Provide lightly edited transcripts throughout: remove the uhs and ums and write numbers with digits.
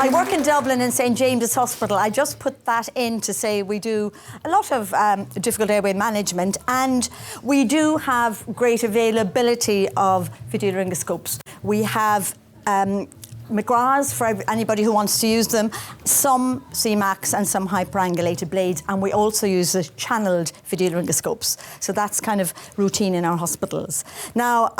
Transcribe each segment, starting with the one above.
I work in Dublin in St James's Hospital. I just put that in to say we do a lot of difficult airway management, and we do have great availability of videolaryngoscopes. We have McGraths for anybody who wants to use them, some CMAX and some hyperangulated blades, and we also use the channeled videolaryngoscopes. So that's kind of routine in our hospitals. Now,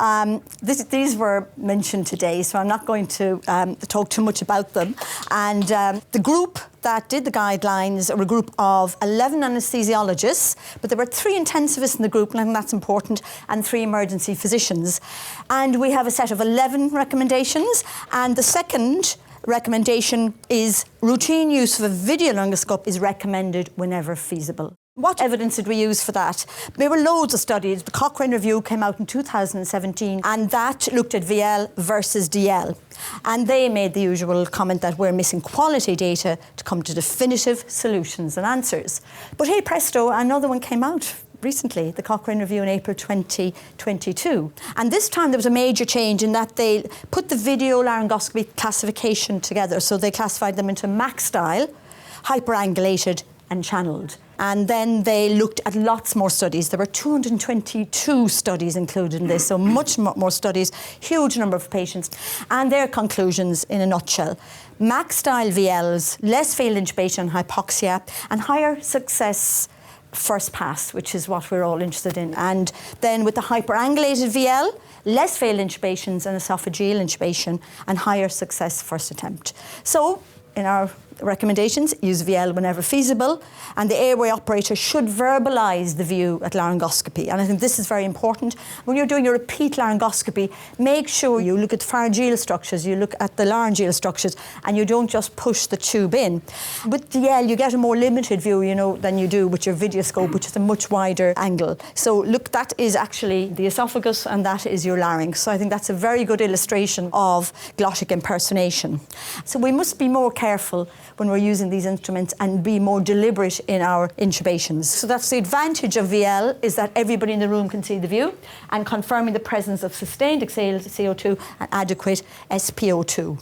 these were mentioned today, so I'm not going to talk too much about them. And the group that did the guidelines are a group of 11 anaesthesiologists, but there were 3 intensivists in the group, and I think that's important, and 3 emergency physicians. And we have a set of 11 recommendations, and the second recommendation is routine use of a videolaryngoscope is recommended whenever feasible. What evidence did we use for that? There were loads of studies. The Cochrane review came out in 2017, and that looked at VL versus DL. And they made the usual comment that we're missing quality data to come to definitive solutions and answers. But hey presto, another one came out recently, the Cochrane review in April 2022. And this time there was a major change in that they put the videolaryngoscopy classification together. So they classified them into max style, hyperangulated and channeled. And then they looked at lots more studies. There were 222 studies included in this, so much more studies, huge number of patients. And their conclusions in a nutshell: max style VLs, less failed intubation and hypoxia, and higher success first pass, which is what we're all interested in. And then with the hyperangulated VL, less failed intubations and esophageal intubation, and higher success first attempt. So in our recommendations, use VL whenever feasible, and the airway operator should verbalise the view at laryngoscopy. And I think this is very important. When you're doing your repeat laryngoscopy, make sure you look at pharyngeal structures, you look at the laryngeal structures, and you don't just push the tube in. With DL, you get a more limited view, you know, than you do with your videoscope, which is a much wider angle. So look, that is actually the esophagus, and that is your larynx. So I think that's a very good illustration of glottic impersonation. So we must be more careful when we're using these instruments and be more deliberate in our intubations. So that's the advantage of VL, is that everybody in the room can see the view, and confirming the presence of sustained exhaled CO2 and adequate SpO2.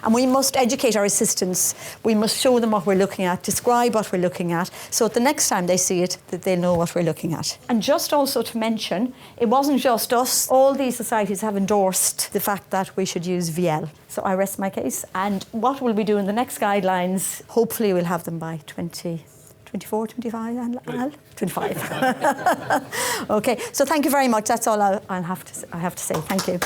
And we must educate our assistants. We must show them what we're looking at, describe what we're looking at, so that the next time they see it, that they'll know what we're looking at. And just also to mention, it wasn't just us. All these societies have endorsed the fact that we should use VL. So I rest my case. And what will we do in the next guidelines? Hopefully we'll have them by 2024, 25, Al? 25. Okay, so thank you very much. That's all I have to say. Thank you.